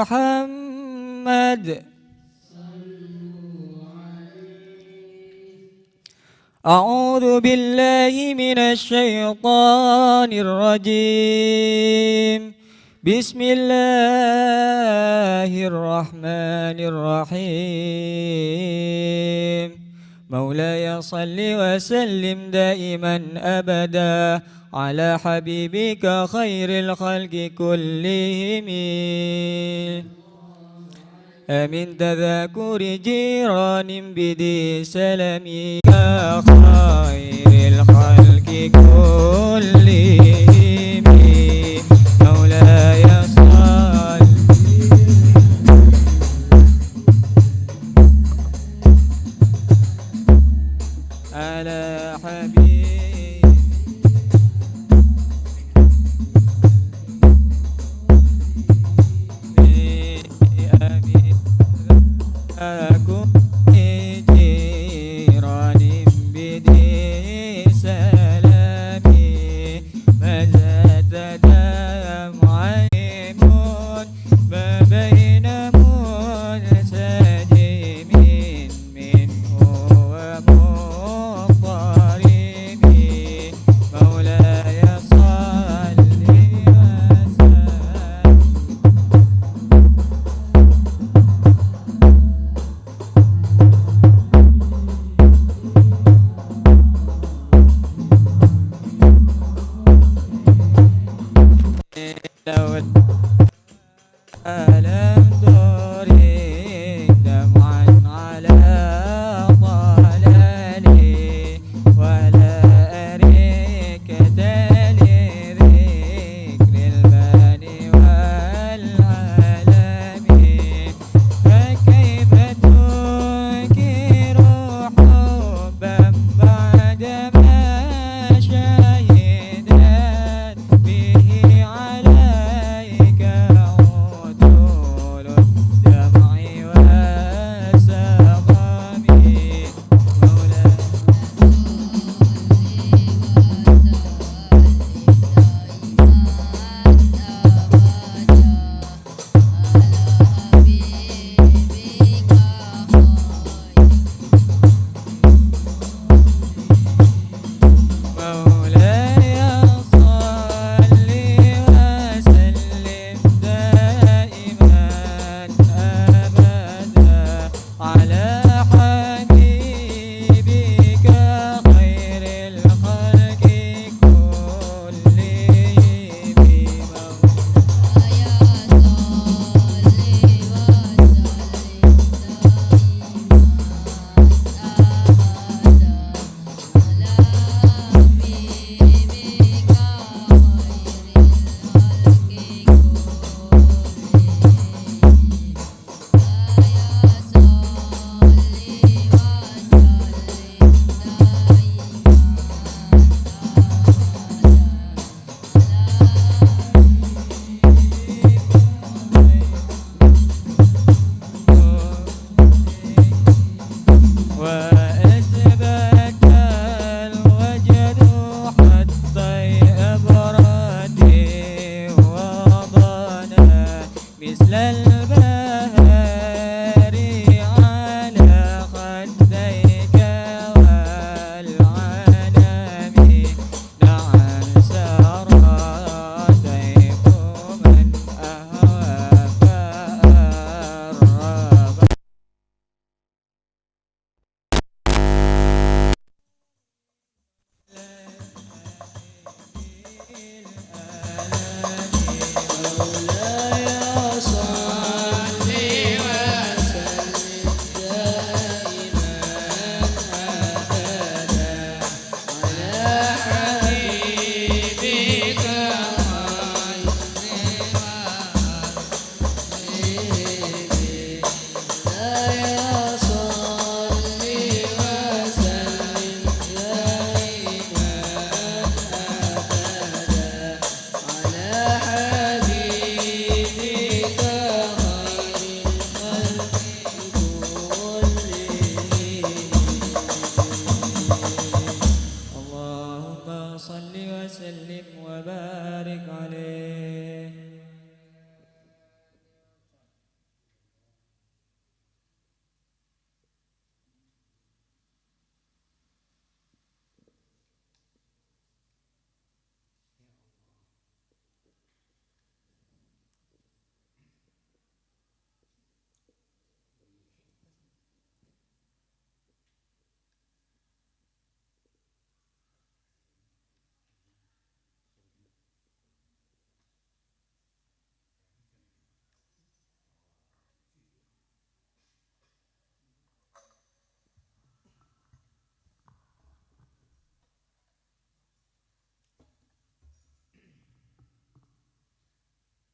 محمد. أعوذ بالله من الشيطان الرجيم. بسم الله الرحمن الرحيم. مولاي صل وسلم دائما أبدا على حبيبك خير الخلق كلهم. من تذاكر جيران بدي سلامك خير الخلق كلهم. مولاي صل على حبيبك أكون جيران بدي سلامي مزاد دمعي ما بين منسجم منه ومضطرب. مولاي صل وسلم ألم تريد دمعا على ضلالي ولا أريك تالي ذكر المال والعالم. فكيف تنكر حبا بعدما شهدت به عليك عدول الدمع والسقم. مولاي مولاي صل وسلم دائما أبدا على حبيبك خير الخلق وأثبت الوجد حتى أبردي وضنا مثل البهار على خديك والعنم. نعم سرى طيف من أهوى فأرب. مولاي صل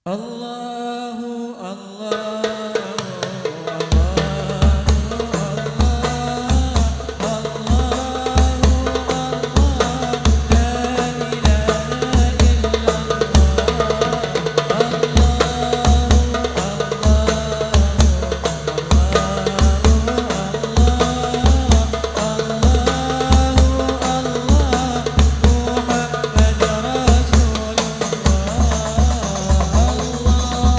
الله الله محمد رسول الله.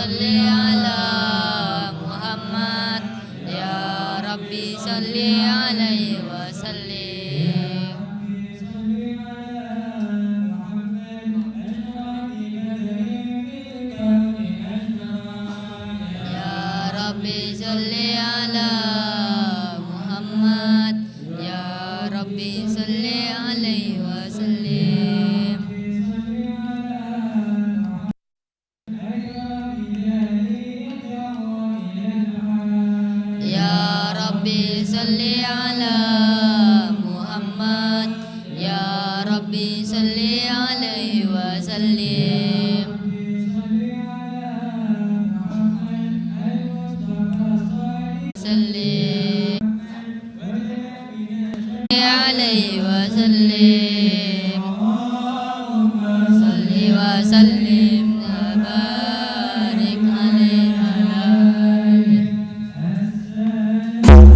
salli ala Muhammad ya Rabbi salli alaihi wasallim. Ya Rabbi salli ala Muhammad ya Rabbi salli alaihi wasallim. Ya Rabbi salli ala Muhammad ya Rabbi salli alaihi wasallim. Salli alaihi wasallim. Salli wa sallim wa barik alaihi wa alihi. Assalamu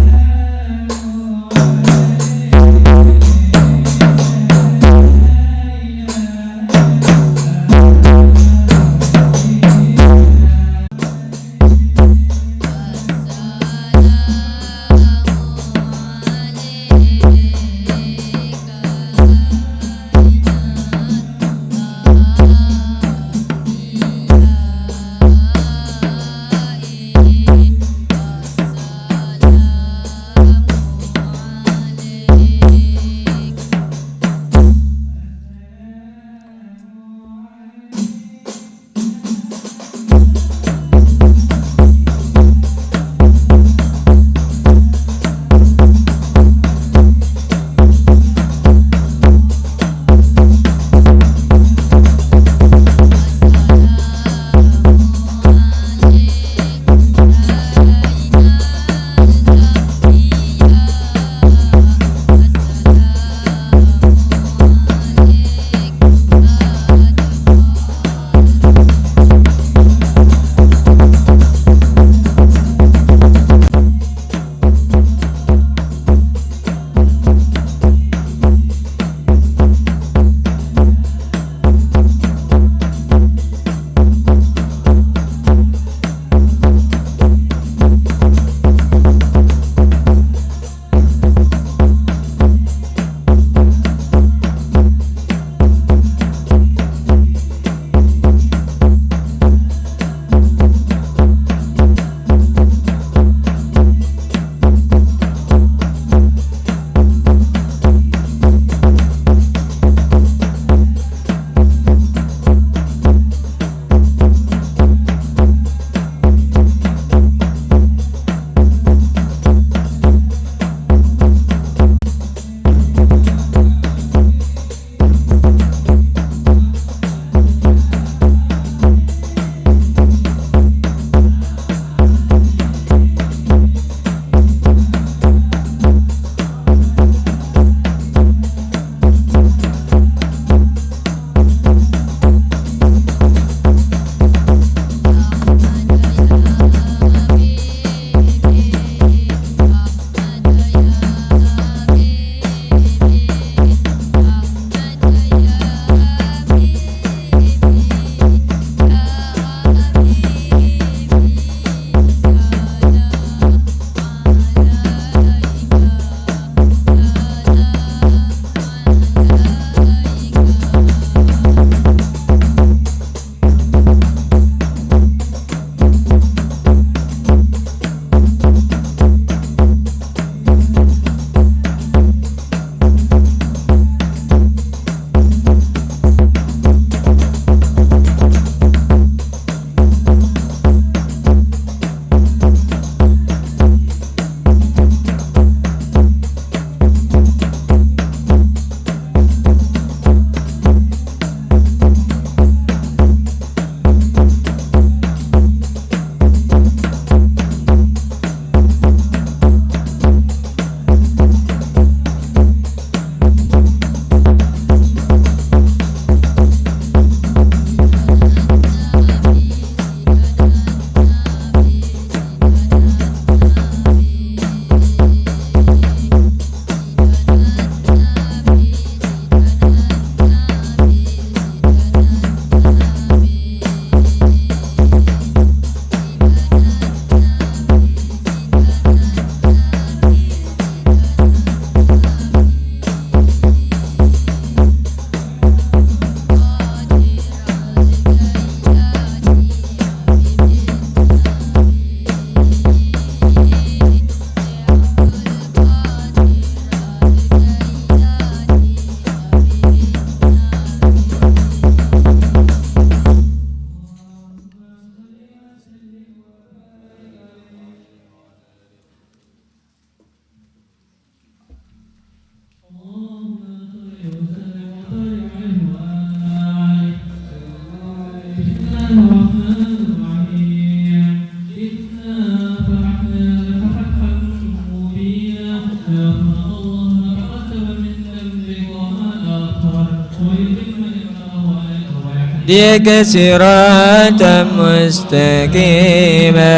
ديك صراطا مستقيما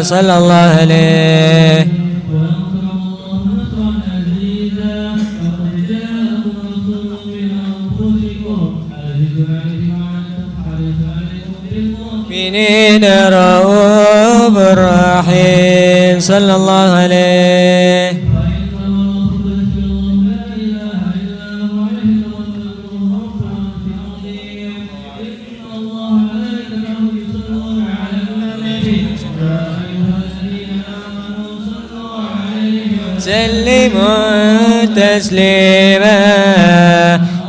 صلى الله عليه منين رؤوف الرحيم صلى الله عليه سلموا تسليما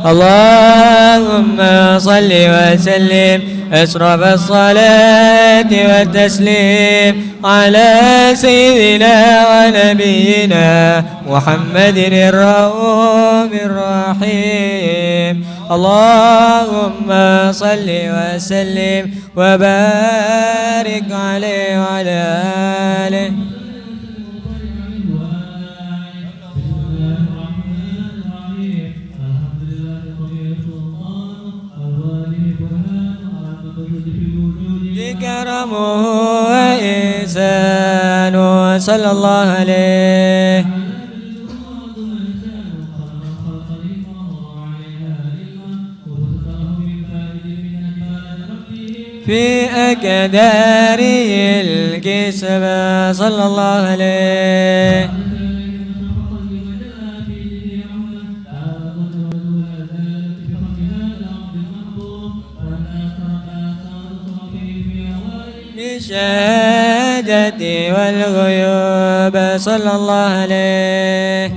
اللهم صل وسلم أشرف الصلاة والتسليم على سيدنا ونبينا محمد الرؤوف الرحيم اللهم صل وسلم وبارك عليه وعلى آله كرمه وإحسانه صلى الله عليه في أكداره الكسب صلى الله عليه بالشهادة والغيوب صلى الله عليه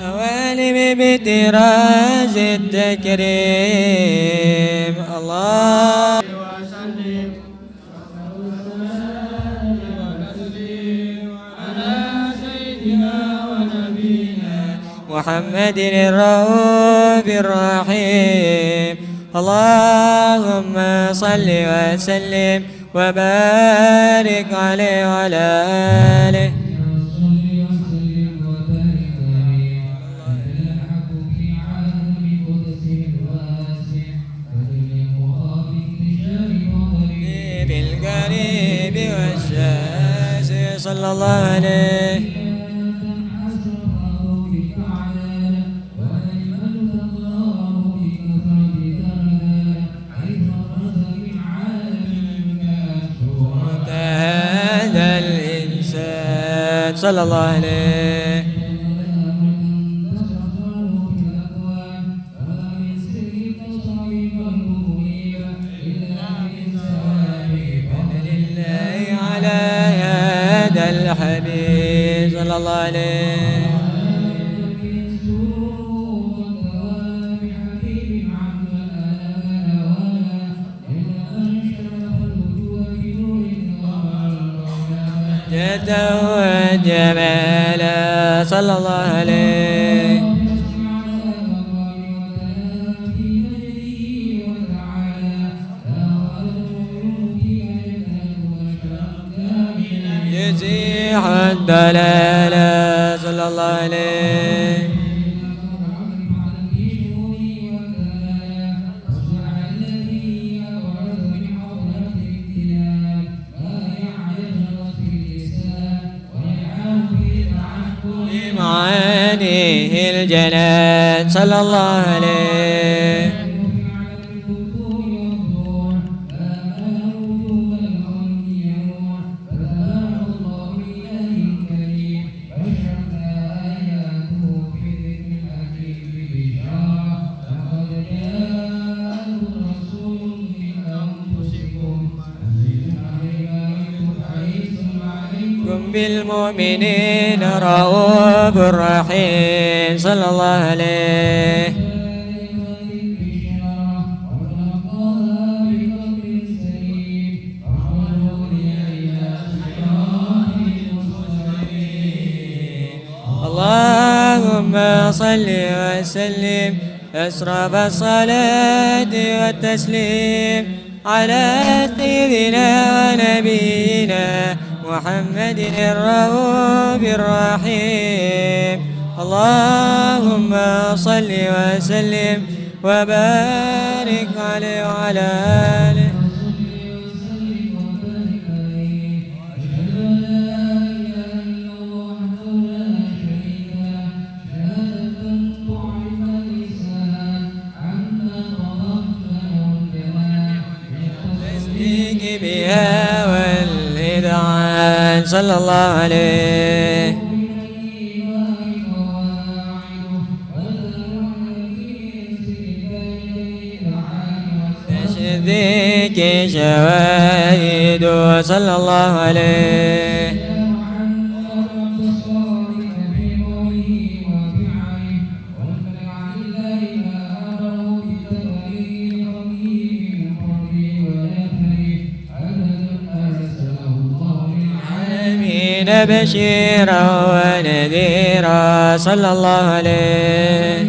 أوالم بتراج التكريم الله محمد الرؤوف الرحيم اللهم صل وسلم وبارك عليه وعلى آله بالقريب والشاسع صلى الله عليه صلى الله عليه لله على هذا الحبيب صلى الله عليه وجمالا صلى الله عليه يزيح الدلال صلى الله عليه معانيه الجنان صلى الله عليه بالمؤمنين رؤوف رحيم صلى الله عليه صل وسلم أسرف الصلاة والتسليم على سيدنا ونبينا محمد الرؤوف الرحيم. اللهم صل وسلم وبارك عليه وعلى آله. بها والإذعان صلى الله عليه. تشذيك شواهد صلى الله عليه. بشيرا ونذيرا صلى الله عليه.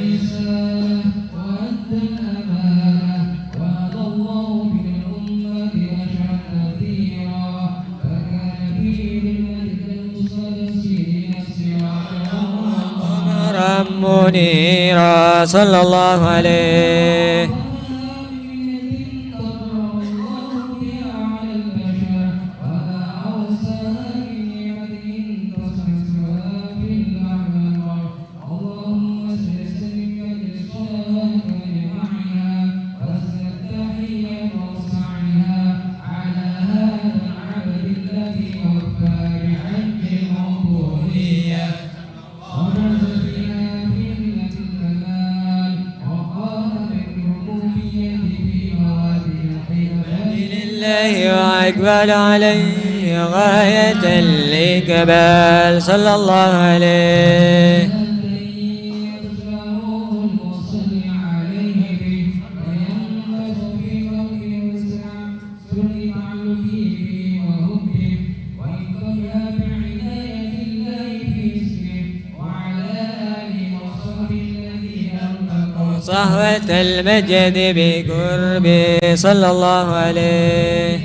قمرا منيرا صلى الله عليه. وأقبل عليه غاية الإقبال صلى الله عليه. صهوة المجد بقربه صلى الله عليه.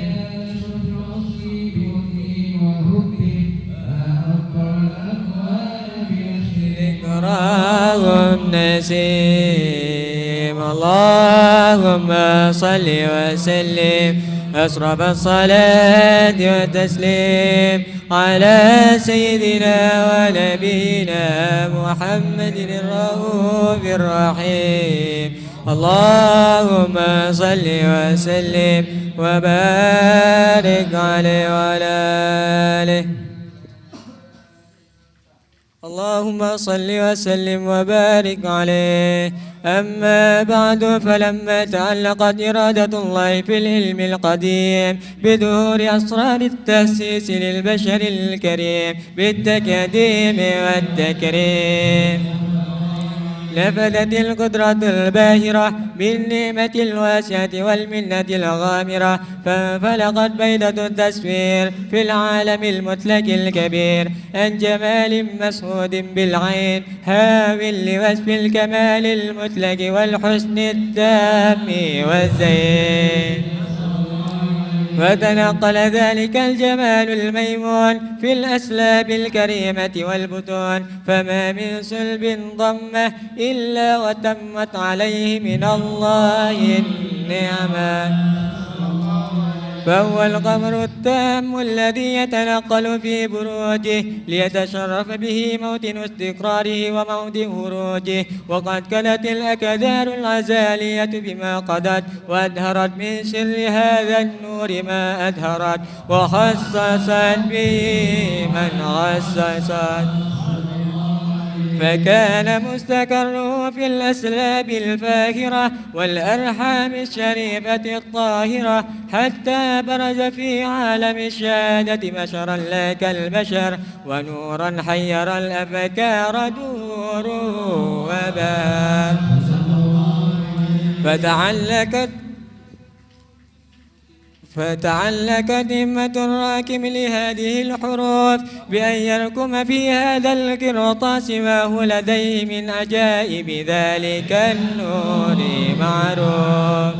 نسيم. اللهم صل وسلم أسرف الصلاة والتسليم على سيدنا ونبينا محمد الرؤوف الرحيم. اللهم صل وسلم وبارك عليه وعلى آله. اللهم صل وسلم وبارك عليه. أما بعد، فلما تعلقت إرادة الله في العلم القديم بظهور أسرار التأسيس للبشر الكريم بالتكاديم والتكريم، نفذت القدرة الباهرة بالنعمة الواسعة والمنة الغامرة، فانفلقت بيضة التسوير في العالم المطلق الكبير عن جمال مسعود بالعين هاو لوصف الكمال المطلق والحسن التام والزين، فتنقل ذلك الجمال الميمون في الأسلاب الكريمة والبطون، فما من سلب ضمه إلا وتمت عليه من الله النعمة. فهو القمر التام الذي يتنقل في بروجه ليتشرف به موطن استقراره وموطن خروجه، وقد كلت الأكدار العزالية بما قدت وأدهرت من سر هذا النور ما أدهرت، وخصصت به من خصصت، فكان مستقره في الأسلاب الفاخرة والأرحام الشريفة الطاهرة، حتى برز في عالم الشهادة بشرا لا كالبشر، ونورا حير الأفكار دور فتعلقت همة الراكم لهذه الحروف بأن يركم في هذا القرطاس ما هو لديه من عجائب ذلك النور معروف.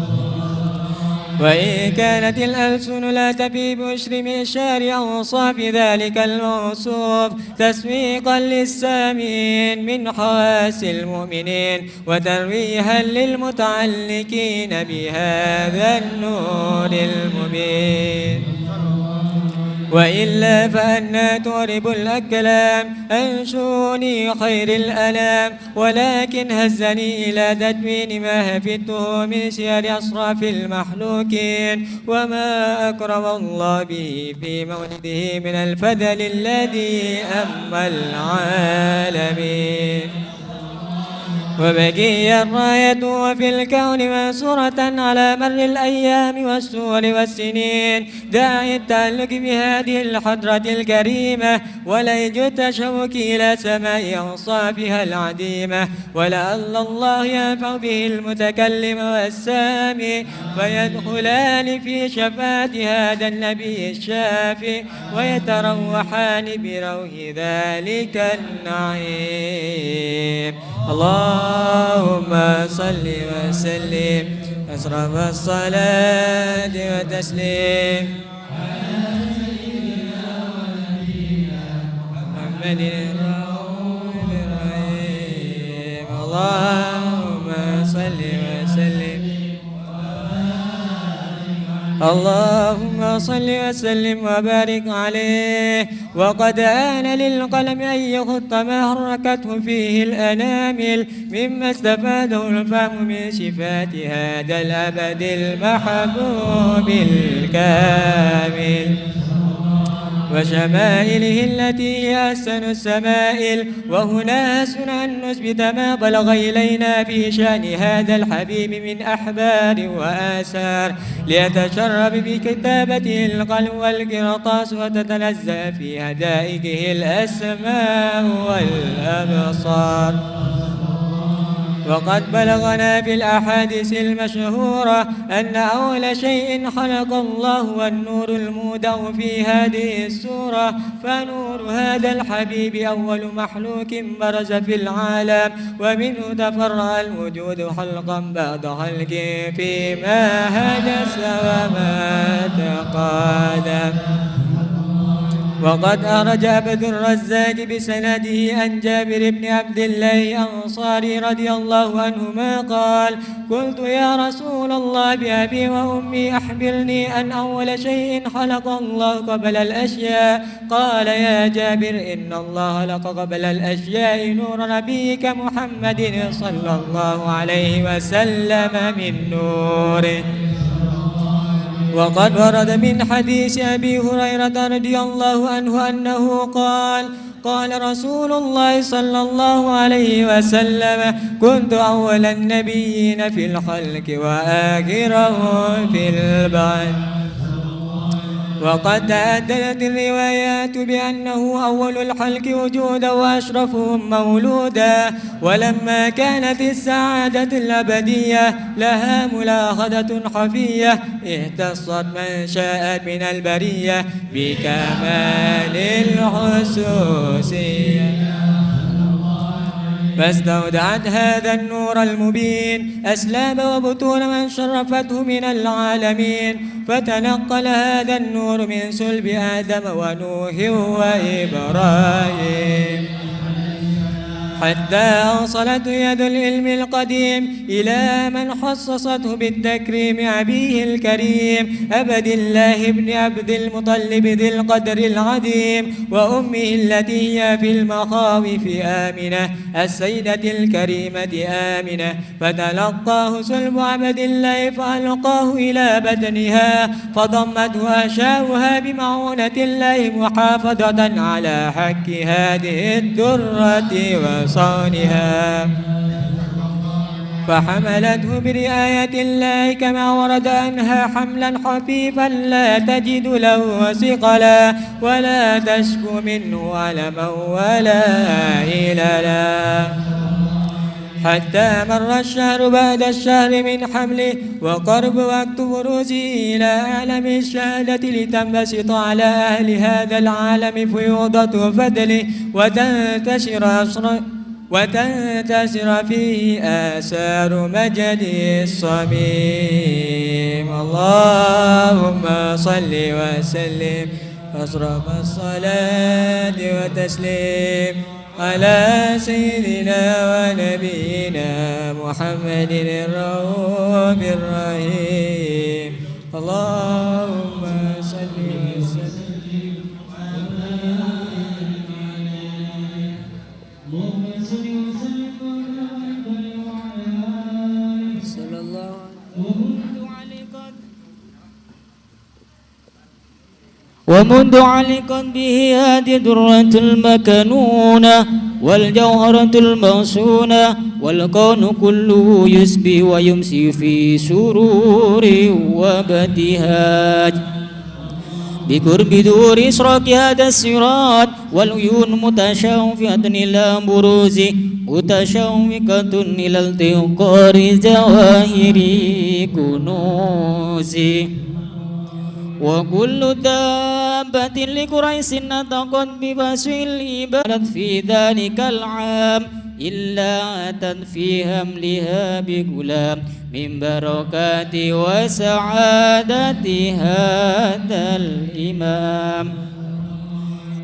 وإن كانت الألسن لا تفي بشر مئشار أوصاف ذلك الموصوف تسويقا للسامعين من حواس المؤمنين وترويها للمتعلقين بهذا النور المبين. وإلا فأنا تعرب الأكلام عن شؤون خير الأنام، ولكن هزني إلى تدوين ما هفته من سير أصراف المخلوقين وما أكرم الله به في مولده من الفضل الذي أما العالمين. وبقي الراية وفي الكون منصورة على مر الأيام والسور والسنين، داعي التعلق بهذه الحضرة الكريمة وليج التشوق إلى سماء أوصافها العديمة، ولعل الله ينفع به المتكلم والسامي فيدخلان في شفاعة هذا النبي الشافي ويتروحان بروح ذلك النعيم. اللهم صل وسلم أشرف الصلاة وتسليم محمد الرؤوف الرحيم. اللهم صل وسلم اللهم صل وسلم وبارك عليه. وقد آن للقلم أن يخط ما حركته فيه الأنامل مما استفاده الفهم من صفات هذا الأبد المحبوب الكامل وشمائله التي هي أحسن السمائل. وهنا حسن أن نثبت ما بلغ إلينا في شأن هذا الحبيب من أحبار وآثار ليتشرب بكتابته القلم والقرطاس وتتنزه في هدائقه الأسماء والأبصار. وقد بلغنا في الأحاديث المشهورة أن أول شيء خلق الله والنور المودع في هذه السورة، فنور هذا الحبيب أول مخلوق برز في العالم ومنه تفرع الوجود خلقا بعد خلق فيما حدث وما تقادم. وقد أخرج عبد الرزاق بسنده عن جابر بن عبد الله الأنصاري رضي الله عنهما قال: قلت يا رسول الله بأبي وأمي أخبرني عن أول شيء خلق الله قبل الأشياء. قال: يا جابر إن الله خلق قبل الأشياء نور نبيك محمد صلى الله عليه وسلم من نوره. وقد ورد من حديث أبي هريرة رضي الله عنه أنه قال: قال رسول الله صلى الله عليه وسلم: كنت أول النبيين في الخلق وآخرهم في البعث. وقد تعددت الروايات بأنه أول الخلق وجودا وأشرفهم مولودا. ولما كانت السعادة الأبدية لها ملاحظة خفية اختصت من شاء من البرية بكمال الخصوصية، فاستودعت هذا النور المبين أسلاب وبطون من شرفته من العالمين، فتنقل هذا النور من صلب آدم ونوح وإبراهيم حتى أوصلت يد العلم القديم إلى من خصصته بالتكريم أبيه الكريم عبد الله بن عبد المطلب ذي القدر العظيم، وأمه التي هي في المخاوف آمنة السيدة الكريمة آمنة، فتلقاه صلب عبد الله فألقاه إلى بدنها فضمته أشاؤها بمعونة الله محافظة على حق هذه الدرة وصونها، فحملته برعاية الله كما ورد عنها حملا خفيفا لا تجد له ثقلا ولا تشكو منه ألما ولا إللا، حتى مر الشهر بعد الشهر من حمله وقرب وقت بروزه إلى عالم الشهادة لتنبسط على أهل هذا العالم فيوضة فضله وتنتشر فيه آثار مجد الصميم. اللهم صل وسلم أشرف الصلاة وتسليم على سيدنا ونبينا محمد الرؤوف الرحيم. اللهم صل وسلم صلى الله عليه وسلم. ومنذ علقت به هذه الدرة المكنونة والجوهرة المغصونة والكون كله يسبي ويمسي في سرور وابتهاج بقرب دور إشراق هذا الصراط والعيون متشوفة إلى بروزه متشوقة إلى التقار جواهر كنوزه. وكل دابة لقريش نطقت ببشر العباد في ذلك العام إلا أتت في حملها بغلام من بركات وسعادة هذا الإمام.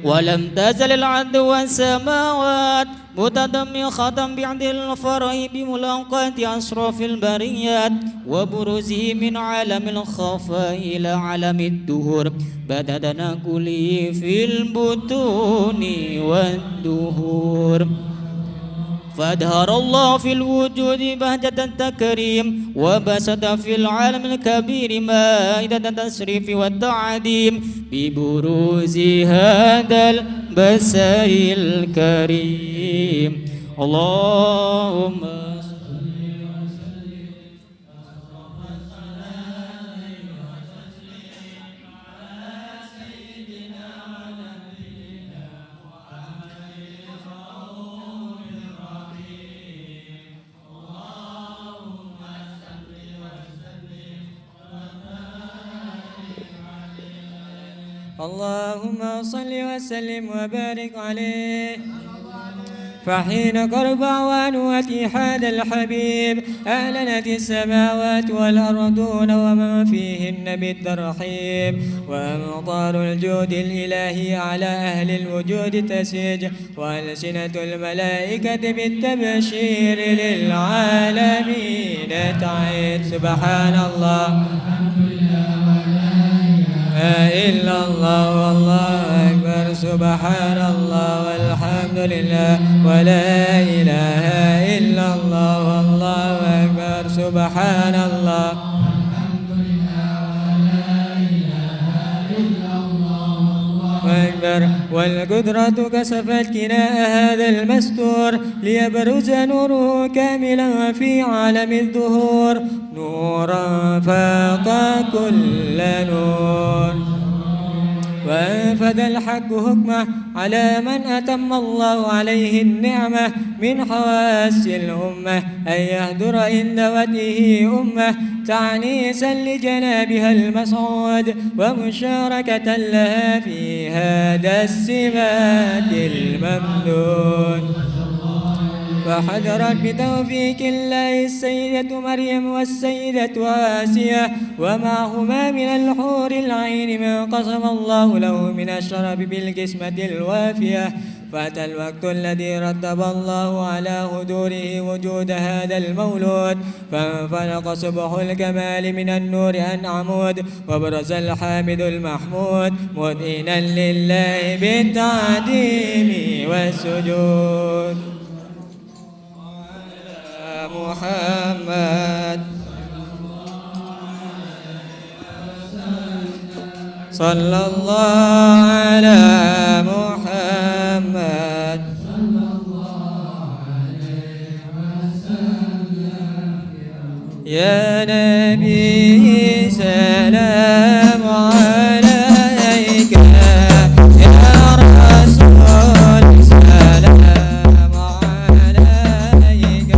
ولم تزل الأرض والسماوات متضمخة بعد الفرح بملاقاة أشرف البريات وبروزه من عالم الخفاء إلى عالم الدهور بددنا كله في البطون والدهور. فأظهر الله في الوجود بهجة التكريم وبسط في العالم الكبير مائدة التشريف والتعظيم ببروز هذا البشر الكريم. اللهم اللهم صل وسلم وبارك عليه. فحين قرب أوان واتحاد الحبيب أعلنت السماوات والأرضون ومن فيهن بالترحيب وأمطار الجود الإلهي على أهل الوجود تسيج وألسنة الملائكة بالتبشير للعالمين تعيد. سبحان الله إلا الله والله أكبر. سبحان الله والحمد لله ولا إله إلا الله والله أكبر. سبحان الله أكبر. والقدرة كسفت كناء هذا المستور ليبرز نوره كاملا في عالم الظهور نورا فاق كل نور. وأنفذ الحق حكمه على من أتم الله عليه النعمة من حواس الأمة أن يهدر عند وجهه أمة تعنيسا لجنابها المصعود ومشاركة لها في هذا السمات الممدود. فحضرت بتوفيق الله السيدة مريم والسيدة آسيا ومعهما من الحور العين ما قسم الله له من الشرف بالقسمة الوافية. فأتى الوقت الذي رتب الله على هدوره وجود هذا المولود فانفلق صبح الكمال من النور عن عمود وبرز الحامد المحمود مدينا لله بالتعظيم والسجود. محمد صلى الله على محمد يا نبي سلام عليك يا رسول سلام عليك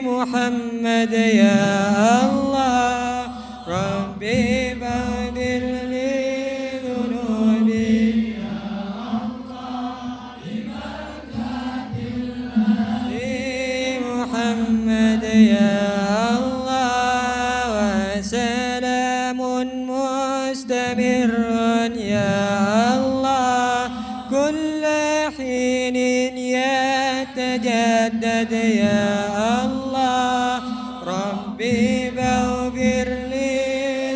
محمد يا الله ربي فاغفر لي ذنوبي يا الله ببركة محمد يا الله وسلام مستمر يا الله كل حين يتجدد يا الله ربي فاغفر لي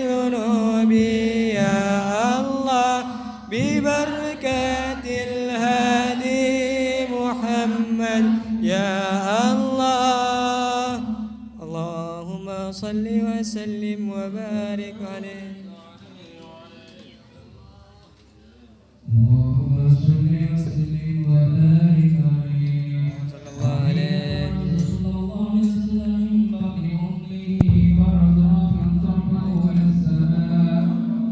ذنوبي يا الله ببركة الهادي محمد يا الله اللهم صل وسلم وبارك عليه اللهم صل وسلم وبارك عليه صلى الله عليه صلى الله عليه وسلم من بعد حكمه فرزق من صرفه الى السماء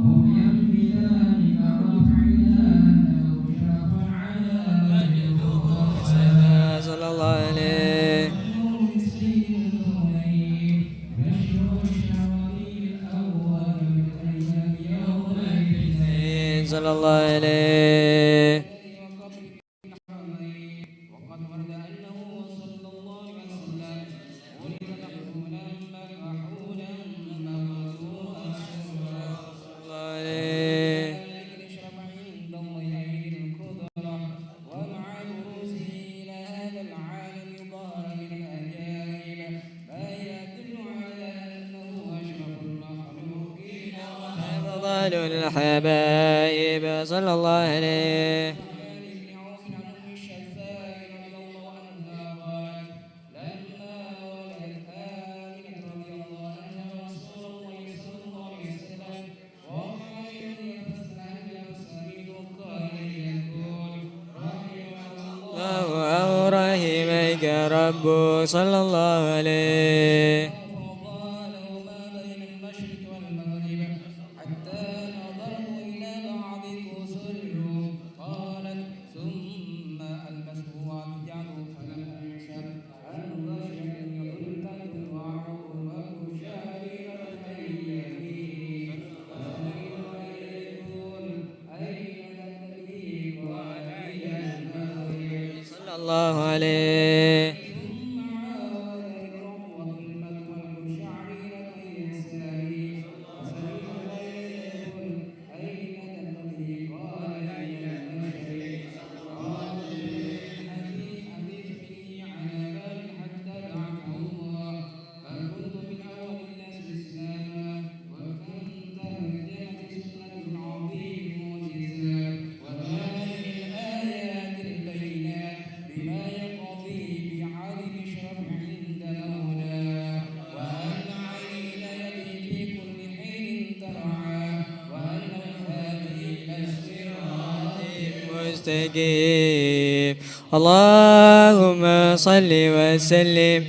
رؤيا بذلك رفعنا انه شرفا على صلى الله عليه صلى الله عليه وقد ورد انه صلى الله عليه وسلم ولد مقبولا مكحولا ممسوحا صلى الله عليه اشرف عند الله عين الكبرى ومع بروزه الى هذا العالم ظهر من الاجانب ما يدل على انه اشرف المخلوقين أفضل الحبايب صلى الله عليه الله أو رحمك رب صلى الله عليه صلى الله عليه مستقيم اللهم صل وسلم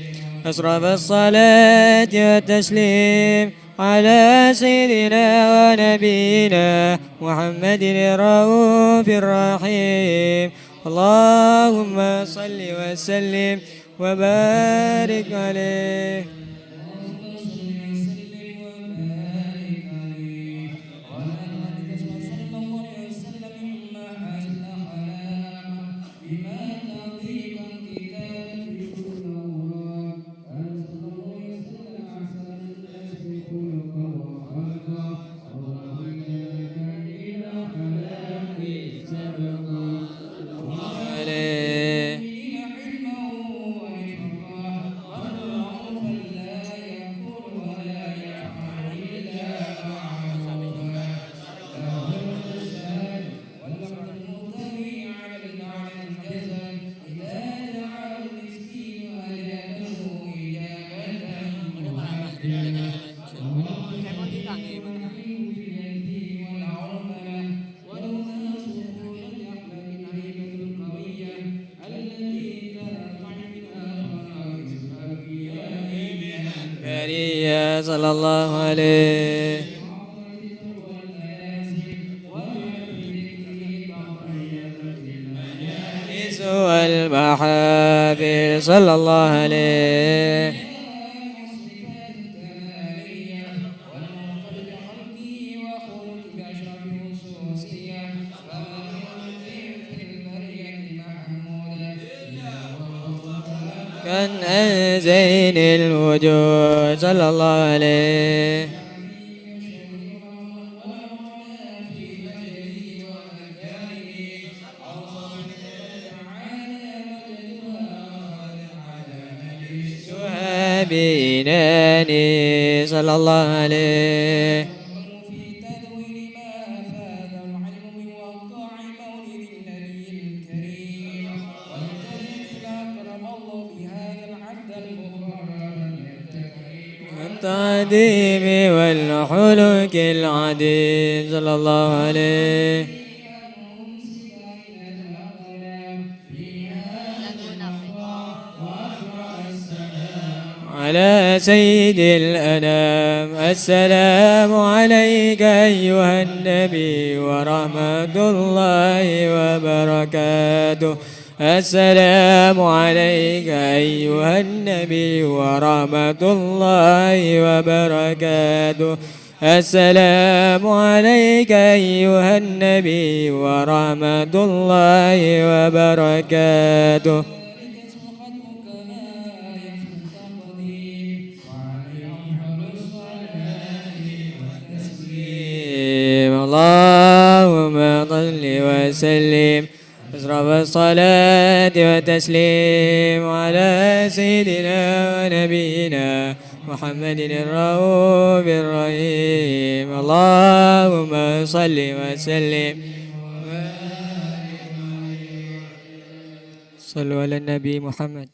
أشرف الصلاة والتسليم على سيدنا ونبينا محمد الرؤوف الرحيم اللهم صل وسلم وبارك عليه صلى الله عليه والمحافل صلى الله عليه. كان زين الوجود صلى الله عليه. بيناني صلى الله عليه. التعديم والحلوك العديم صلى الله عليه. على سيد الأنام. السلام عليك أيها النبي ورحمة الله وبركاته. السلام عليك أيها النبي ورحمة الله وبركاته. السلام عليك أيها النبي ورحمة الله وبركاته. اللهم صل وسلم أشرف الصلاة وتسليم على سيدنا ونبينا محمد الرؤوف الرحيم. اللهم صل وسلم. صلوا على النبي محمد.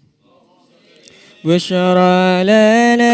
بشرى لنا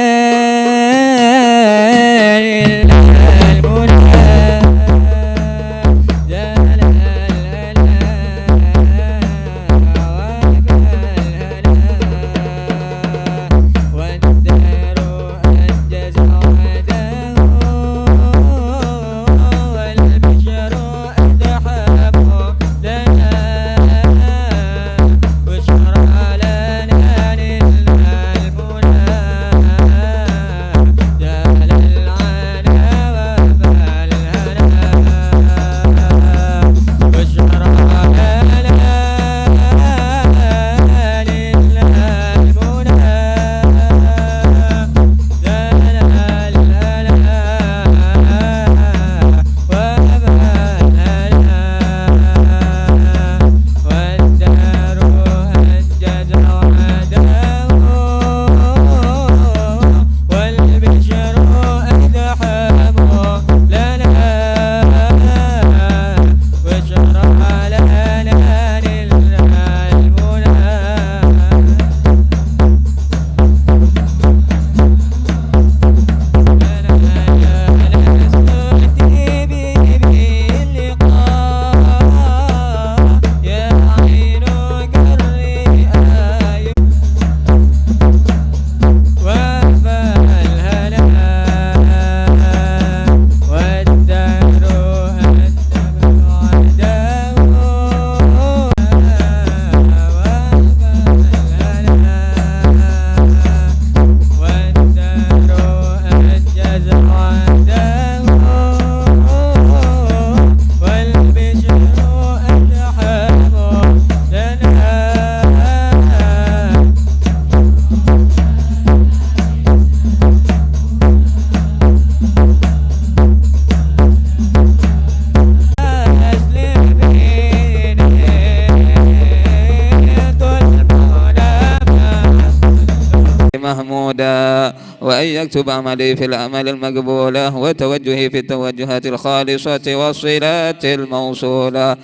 محمودا، وأن يكتب عملي في الأعمال المقبولة وتوجهي في التوجهات الخالصة والصلات الموصولة.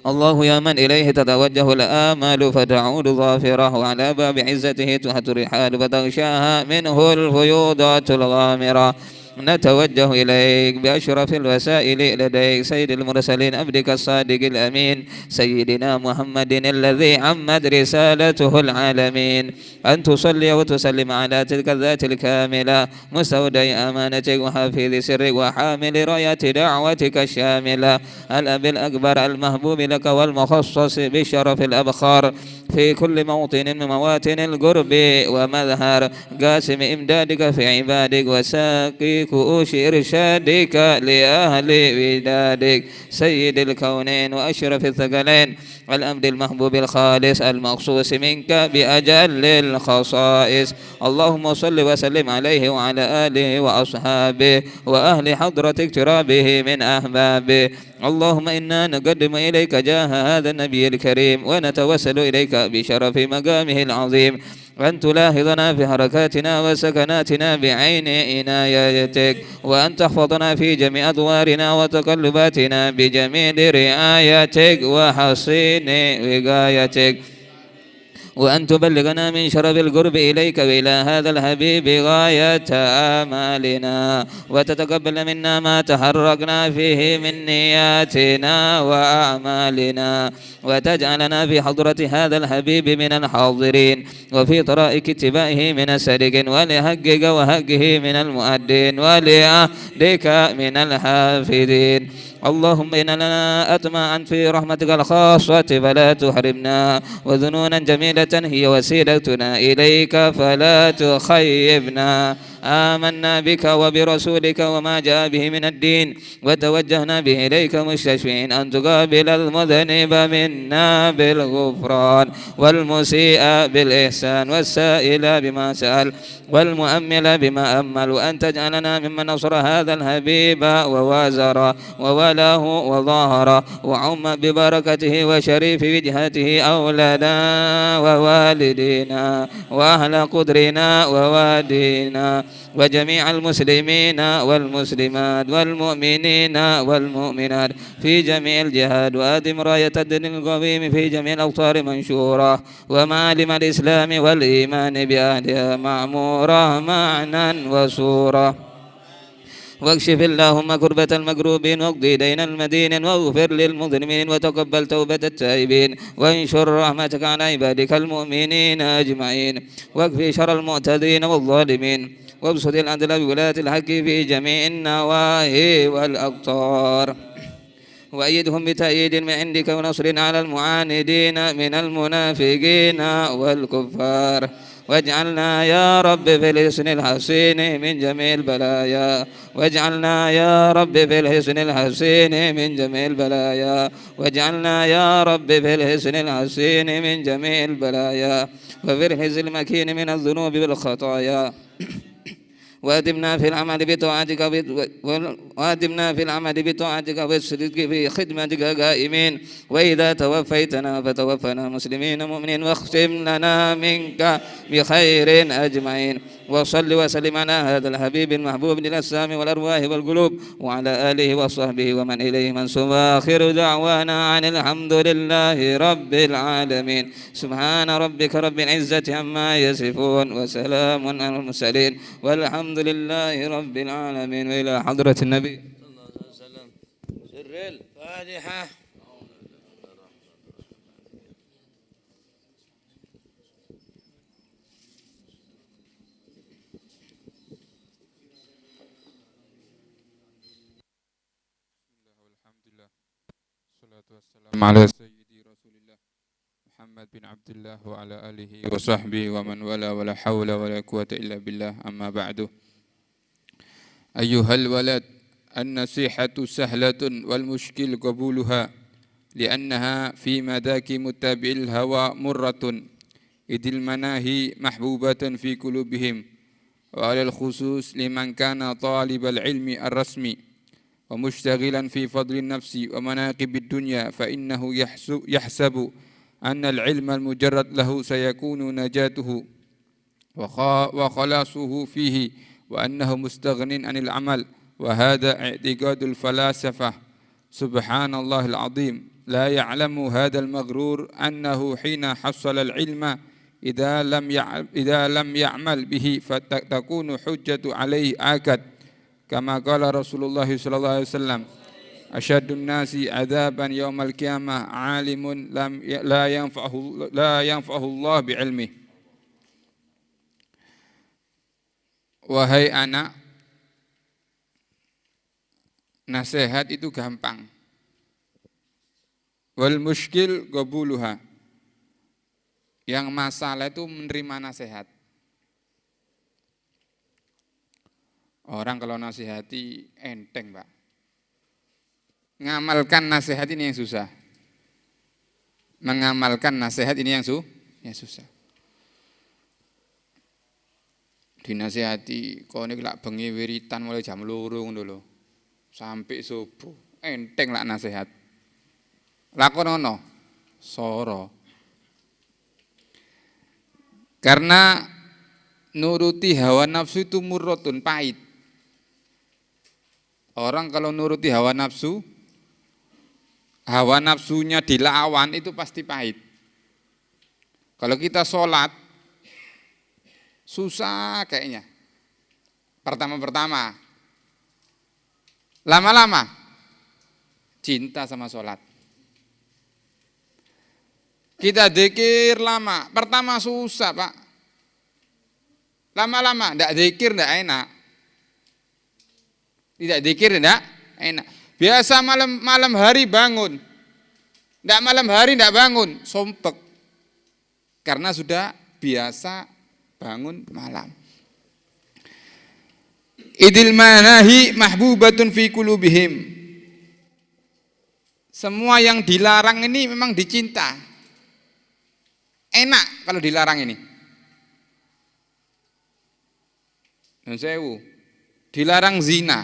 الله يا من إليه تتوجه الآمال فتعود ظافرة، وعلى باب عزته تهت الرحال فتغشاها منه الفيوضات الغامرة. نتوجه إليك بأشرف الوسائل لديك سيد المرسلين عبدك الصادق الأمين سيدنا محمد الذي عمت رسالته العالمين أن تصلي وتسلم على تلك الذات الكاملة مستودع أمانتك وحافظ سرك وحامل راية دعوتك الشاملة الأب الأكبر المحبوب لك والمخصص بشرف الأبخار في كل موطن من مواطن القرب ومظهر قاسم إمدادك في عبادك وساقي كؤوس إرشادك لأهل ودادك سيد الكونين وأشرف الثقلين الأمر المحبوب الخالص المخصوص منك بأجل الخصائص اللهم صل وسلم عليه وعلى آله وأصحابه وأهل حضرة اقترابه من أحبابه اللهم إنا نقدم إليك جاه هذا النبي الكريم ونتوسل إليك بشرف مقامه العظيم أن تلاحظنا في حركاتنا وسكناتنا بعين عنايتك وأن تحفظنا في جميع أدوارنا وتقلباتنا بجميل رعايتك وحصين وقايتك وأن تبلغنا من شرف القرب إليك وإلى هذا الحبيب غاية آمالنا وتتقبل منا ما تحركنا فيه من نياتنا وأعمالنا وتجعلنا في حضرة هذا الحبيب من الحاضرين وفي طرائق اتباعه من السالكين ولحقك وحقه من المؤدين ولعهدك من الحافظين اللهم إنا لنا أطمعا في رحمتك الخاصة فلا تحرمنا وذنونا جميلة هي وسيلتنا إليك فلا تخيبنا آمنا بك وبرسولك وما جاء به من الدين وتوجهنا به إليك مستشفعين أن تقابل المذنب منا بالغفران والمسيء بالإحسان والسائل بما سأل والمؤمل بما أمل وأن تجعلنا ممن نصر هذا الحبيب ووازر وولاه وظاهر وعم ببركته وشريف وجهته أولادنا ووالدينا وأهل قدرنا ووادينا وجميع المسلمين والمسلمات والمؤمنين والمؤمنات في جميع الجهاد وأدم راية الدين القويم في جميع الأوطار منشورة ومعالم الإسلام والإيمان بأهلها معمورة معنى وصورة واكشف اللهم كربة المكروبين واقضي دين المدين واغفر للمظلمين وتقبل توبة التائبين وانشر رحمتك على عبادك المؤمنين أجمعين واكفي شر المعتدين والظالمين وابسط العدل بولاة الحق في جميع النواحي والأقطار وأيدهم بتأييد من عندك ونصر على المعاندين من المنافقين والكفار واجعلنا يا رب في الحسن الحسين من جميع البلايا واجعلنا يا رب في الحسن الحسين من جميع البلايا واجعلنا يا رب في الحسن الحسين من جميع البلايا وفي الحز المكين من الذنوب والخطايا وادمنا في العمل بطاعتك والصدق في خدمتك قائمين وإذا توفيتنا فتوفنا مسلمين مؤمنين واختم لنا منك بخير أجمعين وصل وسلم على هذا الحبيب المحبوب للأجسام والأرواح والقلوب وعلى آله وصحبه ومن إليه منسوب آخر دعوانا عن الحمد لله رب العالمين سبحان ربك رب العزة عما يصفون وسلام على المرسلين والحمد لله رب العالمين وإلى حضرة النبي صلى الله عليه وسلم سر الفاتحة. على سيدي رسول الله محمد بن عبد الله وعلى آله وصحبه ومن ولا ولا حول ولا قوة إلا بالله أما بعد أيها الولد النصيحة سهلة والمشكل قبولها لأنها في مذاق متبع الهوى مرة إذ المناهي محبوبة في قلوبهم وعلى الخصوص لمن كان طالب العلم الرسمي ومشتغلا في فضل النفس ومناقب الدنيا فإنه يحسب أن العلم المجرد له سيكون نجاته وخلاصه فيه وأنه مستغن عن العمل وهذا اعتقاد الفلاسفة سبحان الله العظيم لا يعلم هذا المغرور أنه حين حصل العلم إذا لم يعمل به فتكون حجة عليه آكد kama qala Rasulullah sallallahu alaihi wasallam asyadun nasi adzaban yaumal qiyamah alimun la yanfa'uhu Allah bi'ilmi. Wahai anak, nasihat itu gampang. Wal muskil qabuluha. Yang masalah itu menerima nasihat. Orang kalau nasihati enteng, Pak. Ngamalkan nasihat ini yang susah. Mengamalkan nasihat ini yang susah. Dinasihati, kau ini lak bengi wiritan mulai jam 2 dulu. Sampai subuh, enteng lah nasihat. Lakonono, soro. Karena nuruti hawa nafsu itu murratun, pahit. Orang kalau nuruti hawa nafsunya dilawan itu pasti pahit. Kalau kita sholat, susah kayaknya. Pertama-pertama. Lama-lama, cinta sama sholat. Kita dzikir lama, pertama susah Pak. Lama-lama, tidak dzikir tidak enak. Tidak dzikir tidak enak. Biasa malam hari bangun. Tidak malam hari tidak bangun, sompek. Karena sudah biasa bangun malam. Idil manahi mahbubatun fi qulubihim. Semua yang dilarang ini memang dicinta. Enak kalau dilarang ini. Dan sewu, dilarang zina.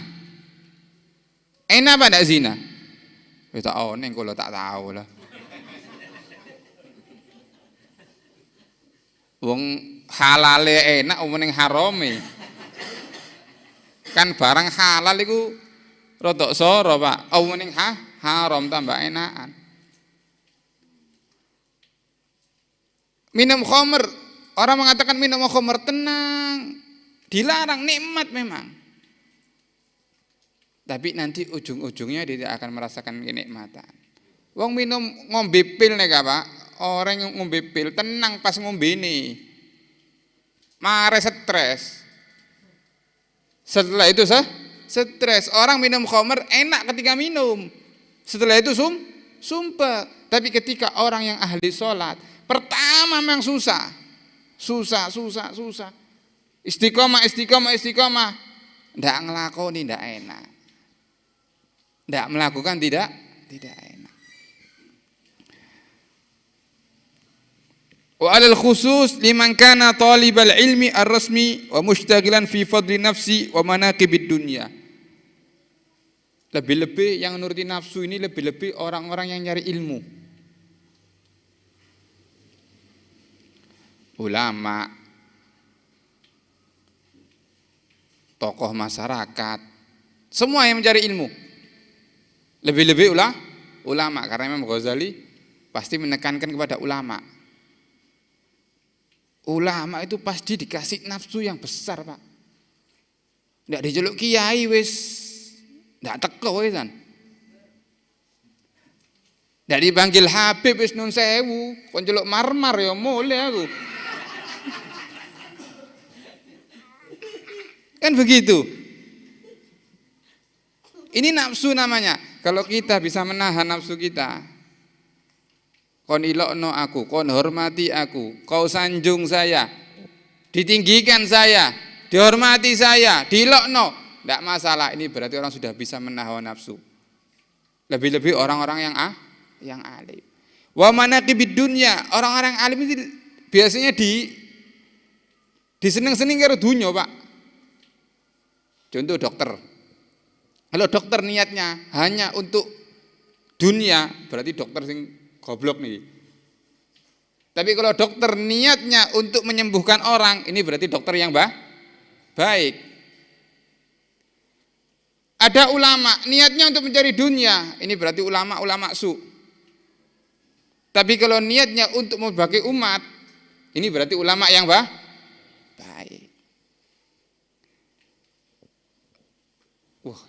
Enak apa tidak zina? Tak tahu, neng kalau tak tahu lah. Wong halale enak, wong neng harome. Kan barang halal itu rodok soro Pak. Wong neng haram tambah enakan. Minum khamr, orang mengatakan minum khamr tenang, dilarang, nikmat memang. Tapi nanti ujung-ujungnya dia tidak akan merasakan kenikmatan. Wong minum ngombe pil nih Pak, orang yang ngombe pil tenang pas ngombe ini, mare stres. Setelah itu stres. Orang minum khamr enak ketika minum, setelah itu sumpah. Tapi ketika orang yang ahli sholat, pertama memang susah. Istiqomah. Tidak ngelakoni, tidak enak. Tidak melakukan, tidak enak. Wa alal khusus liman kana talibal ilmi ar-rasmi wa mushtagilan fi fadli nafsi wa manaqibid dunya. Lebih-lebih yang nuruti nafsu ini lebih-lebih orang-orang yang nyari ilmu. Ulama, tokoh masyarakat, semua yang mencari ilmu. Lebih-lebih ulama, karena Imam Ghazali pasti menekankan kepada ulama. Ulama itu pasti dikasih nafsu yang besar Pak. Tidak dijeluk kiai wis, tidak teko wis kan. Tidak dipanggil Habib wis nun sewu, kon jeluk marmar ya mulai aku. Kan begitu. Ini nafsu namanya. Kalau kita bisa menahan nafsu kita, kon ilokno aku, kon hormati aku, kau sanjung saya, ditinggikan saya, dihormati saya, dilokno, tidak masalah. Ini berarti orang sudah bisa menahan nafsu. Lebih-lebih orang-orang yang alim. Wa manaqibid dunya, orang-orang alim itu biasanya diseneng-seneng karo dunya, Pak. Contoh dokter. Kalau dokter niatnya hanya untuk dunia, berarti dokter sing goblok nih. Tapi kalau dokter niatnya untuk menyembuhkan orang, ini berarti dokter yang baik. Ada ulama niatnya untuk mencari dunia, ini berarti ulama su. Tapi kalau niatnya untuk membagi umat, ini berarti ulama yang baik. Wah.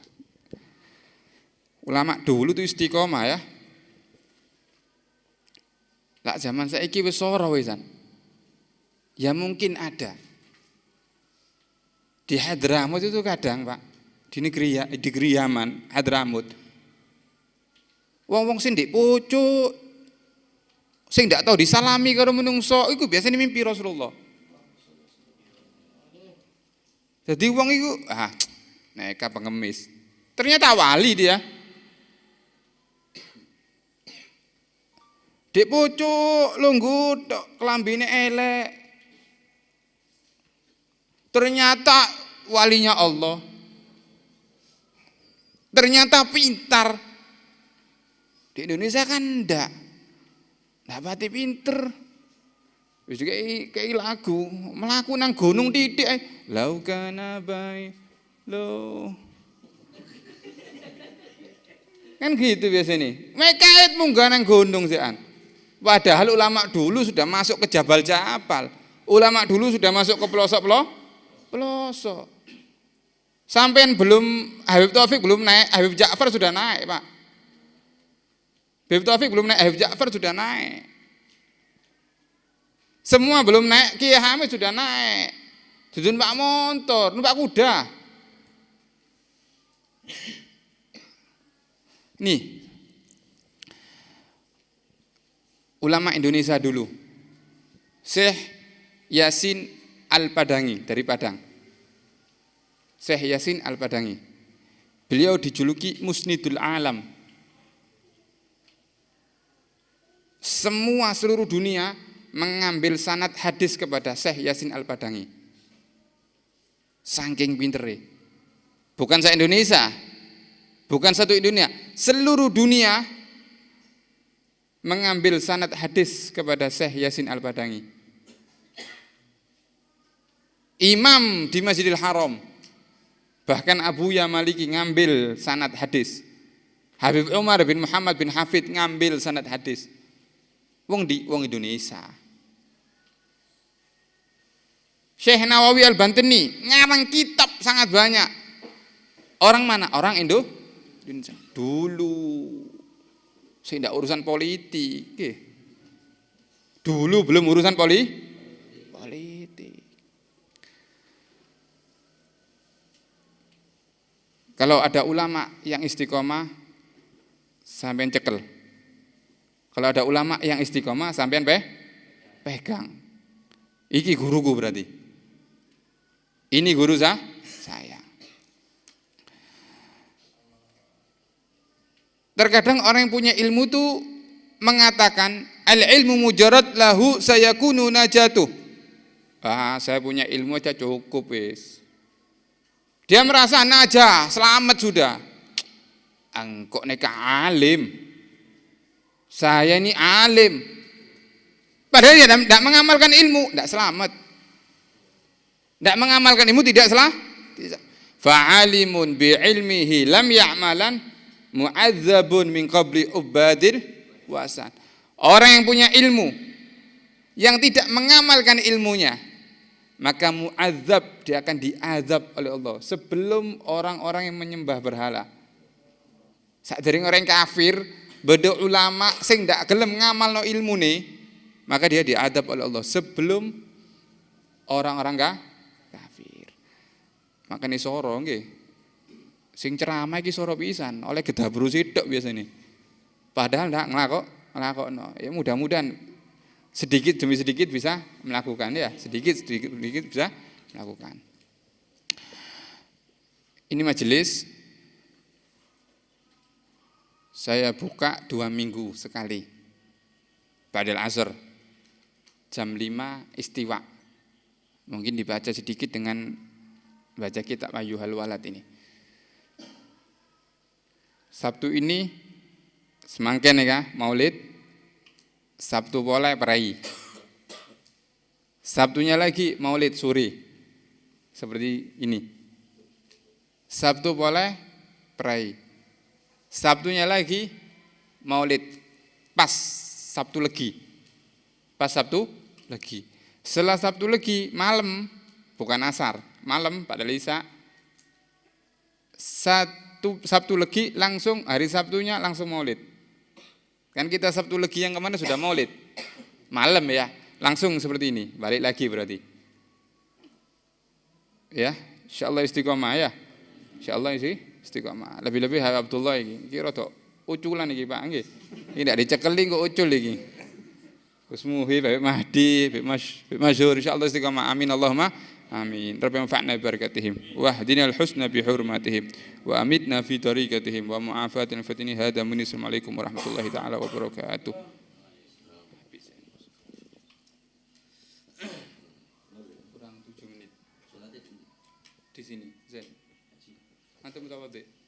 Ulama dulu tuh istiqomah ya. Lah zaman saiki wis ora wisan. Ya mungkin ada. Di Hadramut itu kadang, Pak, di negeri Yaman, Hadramut. Wong-wong sing ndek pucuk sing ndak tahu disalami karo menungso iku biasanya mimpi Rasulullah. Jadi wong iku neka pengemis. Ternyata wali dia. Dek pucuk lungguh tok kelambine elek. Ternyata walinya Allah. Ternyata pintar. Di Indonesia kan ndak. Ndak pati pinter. Wis kayak lagu, melaku nang gunung titik ae. Laukana bai lo. Kan gitu biasanya. Mekait munggah nang gunung sean. Padahal ulama dulu sudah masuk ke jabal-jabal. Ulama dulu sudah masuk ke pelosok. Sampean belum Habib Taufik belum naik, Habib Ja'far sudah naik, Pak. Habib Taufik belum naik, Habib Ja'far sudah naik. Semua belum naik, Kiai Hamid sudah naik. Sudah numpak motor, numpak kuda. Nih, ulama Indonesia dulu, Syekh Yasin Al-Padangi dari Padang. Syekh Yasin Al-Padangi. Beliau dijuluki Musnidul Alam. Semua seluruh dunia mengambil sanad hadis kepada Syekh Yasin Al-Padangi. Saking pintere. Bukan se-Indonesia. Bukan satu Indonesia, seluruh dunia mengambil sanad hadis kepada Syekh Yasin Al-Padangi. Imam di Masjidil Haram, bahkan Abu Ya Maliki ngambil sanad hadis. Habib Umar bin Muhammad bin Hafid ngambil sanad hadis. Wong Indonesia. Syekh Nawawi Al-Bantani ngarang kitab sangat banyak. Orang mana? Orang Indonesia. Dulu saya tidak urusan politik. Dulu belum urusan politik. Kalau ada ulama yang istiqomah, sampean cekel. Kalau ada ulama yang istiqomah, sampean pegang. Iki guruku berarti. Ini guru saya. Terkadang orang yang punya ilmu itu mengatakan al-ilmu mujarrad lahu sayakunu najatuh. Saya punya ilmu aja cukup wis. Dia merasa najah, selamat sudah. Engkok neka alim. Saya ini alim. Padahal dia tidak mengamalkan ilmu, tidak selamat. Tidak mengamalkan ilmu tidak salah. Fa'alimun bi'ilmihi lam ya'malan mu'adzabun min qabli ubadil wasan. Orang yang punya ilmu yang tidak mengamalkan ilmunya, maka mu'adzab, dia akan diazab oleh Allah sebelum orang-orang yang menyembah berhala. Sadering orang kafir, beda ulama sing ndak gelem ngamalno ilmune, maka dia diazab oleh Allah sebelum orang-orang kafir. Makane soro nggih. Sing ceramah iki soro pisan, oleh gedabru sithik biasanya. Padahal ndak nglakokno. Ya mudah-mudahan sedikit demi sedikit bisa melakukan ya, sedikit bisa melakukan. Ini majelis saya buka 2 minggu sekali. Ba'dal asr jam 5 istiwa. Mungkin dibaca sedikit dengan baca kitab Ayyuhal Walad ini. Sabtu ini semangken ya Maulid. Sabtu boleh perai. Sabtunya lagi Maulid sore. Seperti ini. Sabtu boleh perai. Sabtunya lagi Maulid pas Sabtu Legi. Pas Sabtu Legi. Setelah Sabtu Legi malam, bukan asar, malam pada Lisa Sabtu Legi langsung hari Sabtunya langsung Maulid. Kan kita Sabtu Legi yang kemana sudah Maulid. Malam ya, langsung seperti ini. Balik lagi berarti. Ya, insyaallah istiqomah ya. Insyaallah istiqomah. Lebih-lebih Habib Abdullah iki. Iki rada uculan iki Pak nggih. Iki ndak dicekeli kok ucul iki. Gus Muhi, Habib Mahdi, Habib Masyhur insyaallah istiqomah. Amin Allahumma amin. Rabbi anfa'na bi barakatihim wa hdinal husna bi hurmatihim wa amitna fi tariqatihim wa mu'afatil fatini hada minni. Assalamualaikum warahmatullahi taala wabarakatuh. Kurang 7 menit. Di sini, Zain. Antum tawadhi.